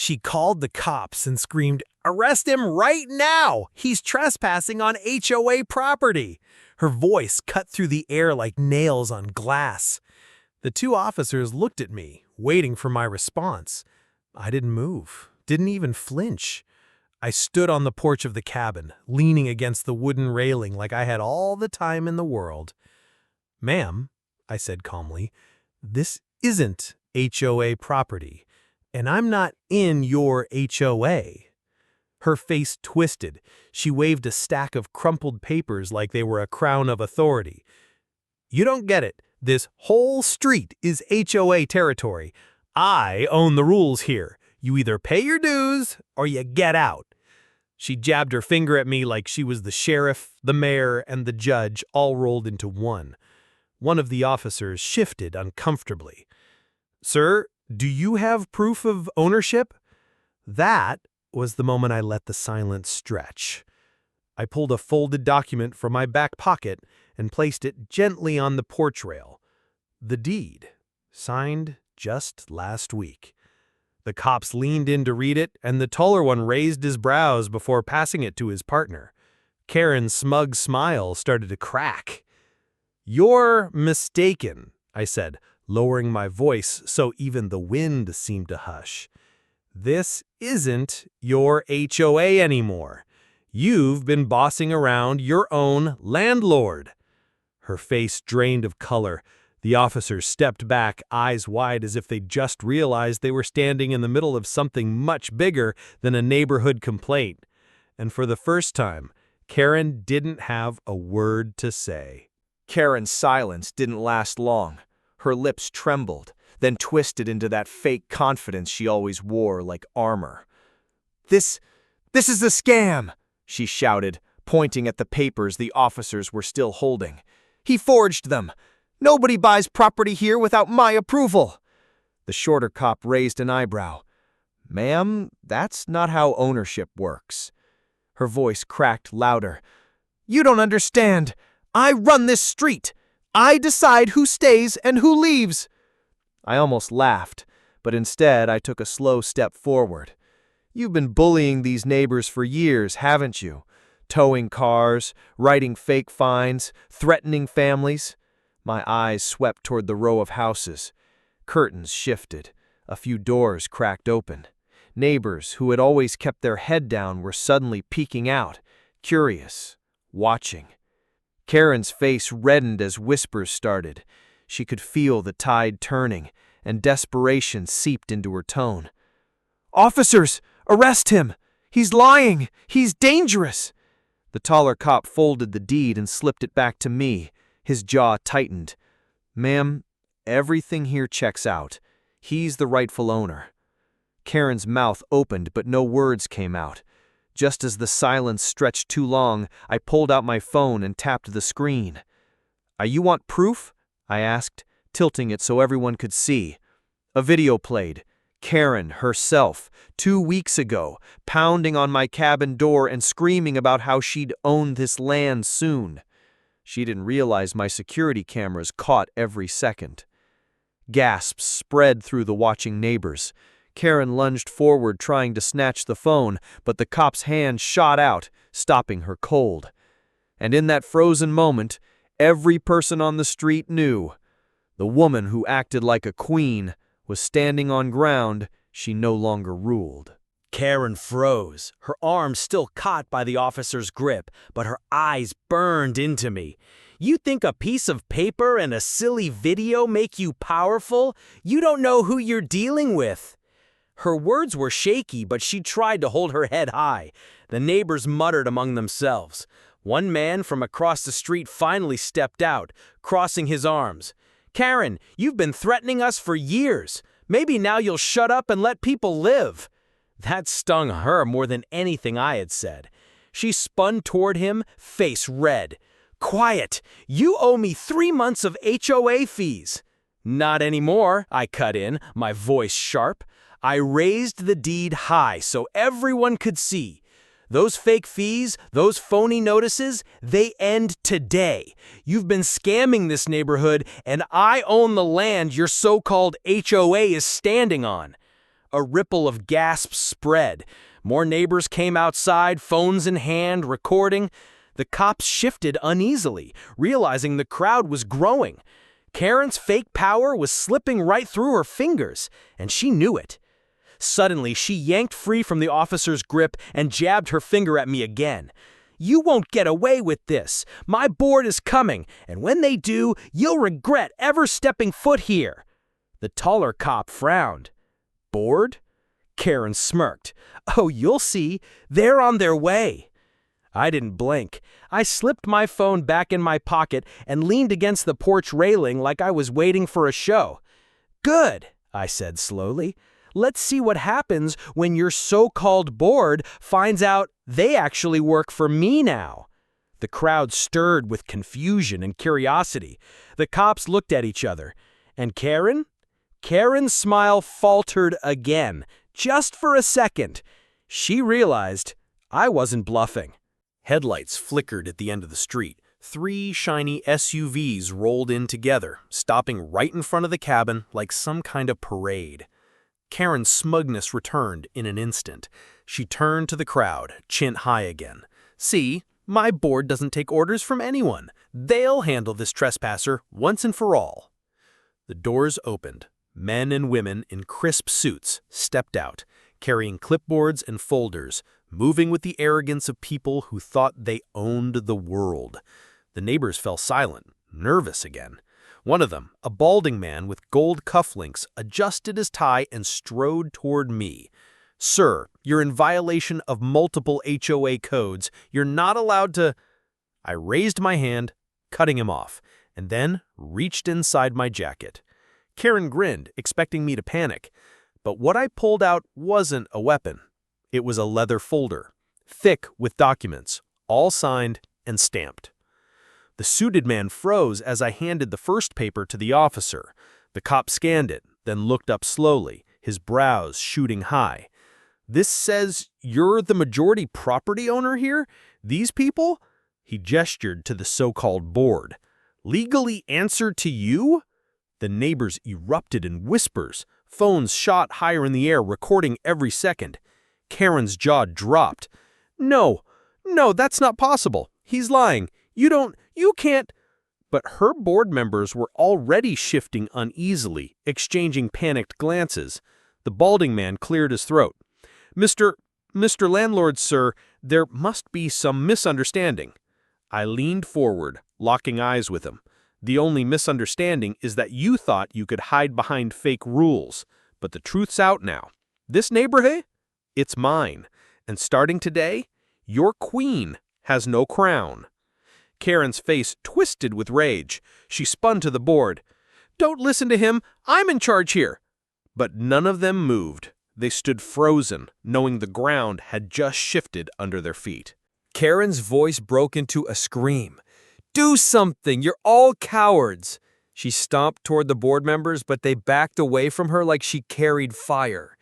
She called the cops and screamed, "Arrest him right now! He's trespassing on HOA property!" Her voice cut through the air like nails on glass. The two officers looked at me, waiting for my response. I didn't move, didn't even flinch. I stood on the porch of the cabin, leaning against the wooden railing like I had all the time in the world. "Ma'am," I said calmly, "this isn't HOA property, and I'm not in your HOA." Her face twisted. She waved a stack of crumpled papers like they were a crown of authority. "You don't get it. This whole street is HOA territory. I own the rules here. You either pay your dues or you get out." She jabbed her finger at me like she was the sheriff, the mayor, and the judge all rolled into one. One of the officers shifted uncomfortably. "Sir, do you have proof of ownership?" That was the moment I let the silence stretch. I pulled a folded document from my back pocket and placed it gently on the porch rail. The deed, signed just last week. The cops leaned in to read it, and the taller one raised his brows before passing it to his partner. Karen's smug smile started to crack. "You're mistaken," I said, lowering my voice so even the wind seemed to hush. "This isn't your HOA anymore. You've been bossing around your own landlord." Her face drained of color. The officers stepped back, eyes wide as if they just realized they were standing in the middle of something much bigger than a neighborhood complaint. And for the first time, Karen didn't have a word to say. Karen's silence didn't last long. Her lips trembled, then twisted into that fake confidence she always wore like armor. This is a scam!" she shouted, pointing at the papers the officers were still holding. "He forged them! Nobody buys property here without my approval!" The shorter cop raised an eyebrow. "Ma'am, that's not how ownership works." Her voice cracked louder. "You don't understand! I run this street! I decide who stays and who leaves!" I almost laughed, but instead I took a slow step forward. "You've been bullying these neighbors for years, haven't you? Towing cars, writing fake fines, threatening families." My eyes swept toward the row of houses. Curtains shifted. A few doors cracked open. Neighbors who had always kept their head down were suddenly peeking out, curious, watching. Karen's face reddened as whispers started. She could feel the tide turning, and desperation seeped into her tone. "Officers, arrest him! He's lying! He's dangerous!" The taller cop folded the deed and slipped it back to me. His jaw tightened. "Ma'am, everything here checks out. He's the rightful owner." Karen's mouth opened, but no words came out. Just as the silence stretched too long, I pulled out my phone and tapped the screen. You want proof?" I asked, tilting it so everyone could see. A video played. Karen herself, 2 weeks ago, pounding on my cabin door and screaming about how she'd own this land soon. She didn't realize my security cameras caught every second. Gasps spread through the watching neighbors. Karen lunged forward trying to snatch the phone, but the cop's hand shot out, stopping her cold. And in that frozen moment, every person on the street knew. The woman who acted like a queen was standing on ground she no longer ruled. Karen froze, her arms still caught by the officer's grip, but her eyes burned into me. "You think a piece of paper and a silly video make you powerful? You don't know who you're dealing with." Her words were shaky, but she tried to hold her head high. The neighbors muttered among themselves. One man from across the street finally stepped out, crossing his arms. "Karen, you've been threatening us for years. Maybe now you'll shut up and let people live." That stung her more than anything I had said. She spun toward him, face red. "Quiet! You owe me 3 months of HOA fees." "Not anymore," I cut in, my voice sharp. I raised the deed high so everyone could see. "Those fake fees, those phony notices, they end today. You've been scamming this neighborhood, and I own the land your so-called HOA is standing on." A ripple of gasps spread. More neighbors came outside, phones in hand, recording. The cops shifted uneasily, realizing the crowd was growing. Karen's fake power was slipping right through her fingers, and she knew it. Suddenly, she yanked free from the officer's grip and jabbed her finger at me again. "You won't get away with this. My board is coming, and when they do, you'll regret ever stepping foot here." The taller cop frowned. "Board?" Karen smirked. "Oh, you'll see. They're on their way." I didn't blink. I slipped my phone back in my pocket and leaned against the porch railing like I was waiting for a show. "Good," I said slowly. "Let's see what happens when your so-called board finds out they actually work for me now." The crowd stirred with confusion and curiosity. The cops looked at each other. And Karen? Karen's smile faltered again, just for a second. She realized I wasn't bluffing. Headlights flickered at the end of the street. 3 shiny SUVs rolled in together, stopping right in front of the cabin like some kind of parade. Karen's smugness returned in an instant. She turned to the crowd, chin high again. "See, my board doesn't take orders from anyone. They'll handle this trespasser once and for all." The doors opened. Men and women in crisp suits stepped out, carrying clipboards and folders, moving with the arrogance of people who thought they owned the world. The neighbors fell silent, nervous again. One of them, a balding man with gold cufflinks, adjusted his tie and strode toward me. "Sir, you're in violation of multiple HOA codes. You're not allowed to—" I raised my hand, cutting him off, and then reached inside my jacket. Karen grinned, expecting me to panic. But what I pulled out wasn't a weapon. It was a leather folder, thick with documents, all signed and stamped. The suited man froze as I handed the first paper to the officer. The cop scanned it, then looked up slowly, his brows shooting high. "This says you're the majority property owner here? These people?" He gestured to the so-called board. "Legally answer to you?" The neighbors erupted in whispers. Phones shot higher in the air, recording every second. Karen's jaw dropped. No, that's not possible. He's lying. You can't." But her board members were already shifting uneasily, exchanging panicked glances. The balding man cleared his throat. Mr. Landlord, sir, there must be some misunderstanding." I leaned forward, locking eyes with him. "The only misunderstanding is that you thought you could hide behind fake rules. But the truth's out now. This neighborhood? It's mine. And starting today, your queen has no crown." Karen's face twisted with rage. She spun to the board. "Don't listen to him. I'm in charge here." But none of them moved. They stood frozen, knowing the ground had just shifted under their feet. Karen's voice broke into a scream. "Do something! You're all cowards!" She stomped toward the board members, but they backed away from her like she carried fire.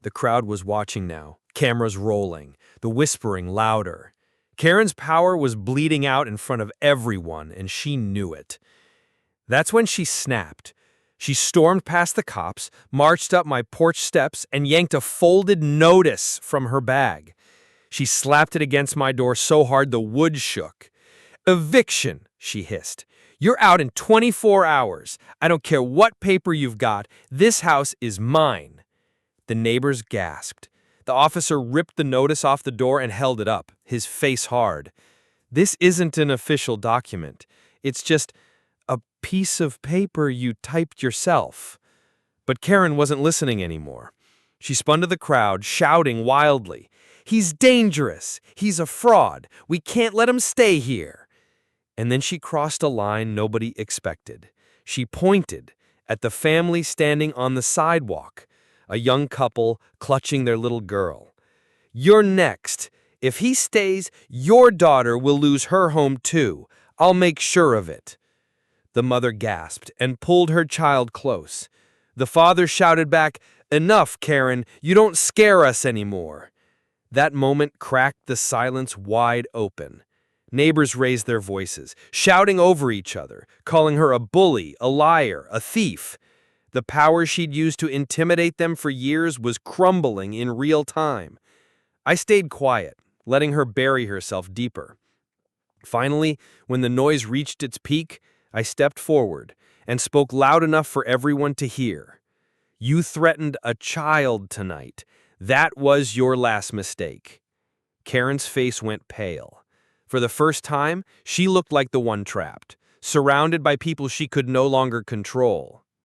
The crowd was watching now, cameras rolling, the whispering louder. Karen's power was bleeding out in front of everyone, and she knew it. That's when she snapped. She stormed past the cops, marched up my porch steps, and yanked a folded notice from her bag. She slapped it against my door so hard the wood shook. "Eviction," she hissed. "You're out in 24 hours. I don't care what paper you've got. This house is mine." The neighbors gasped. The officer ripped the notice off the door and held it up, his face hard. "This isn't an official document. It's just a piece of paper you typed yourself." But Karen wasn't listening anymore. She spun to the crowd, shouting wildly, "He's dangerous! He's a fraud! We can't let him stay here!" And then she crossed a line nobody expected. She pointed at the family standing on the sidewalk, a young couple clutching their little girl. "You're next. If he stays, your daughter will lose her home too. I'll make sure of it." The mother gasped and pulled her child close. The father shouted back, "Enough, Karen. You don't scare us anymore." That moment cracked the silence wide open. Neighbors raised their voices, shouting over each other, calling her a bully, a liar, a thief. The power she'd used to intimidate them for years was crumbling in real time. I stayed quiet, letting her bury herself deeper. Finally, when the noise reached its peak, I stepped forward and spoke loud enough for everyone to hear. You threatened a child tonight. That was your last mistake. Karen's face went pale. For the first time, she looked like the one trapped, surrounded by people she could no longer control.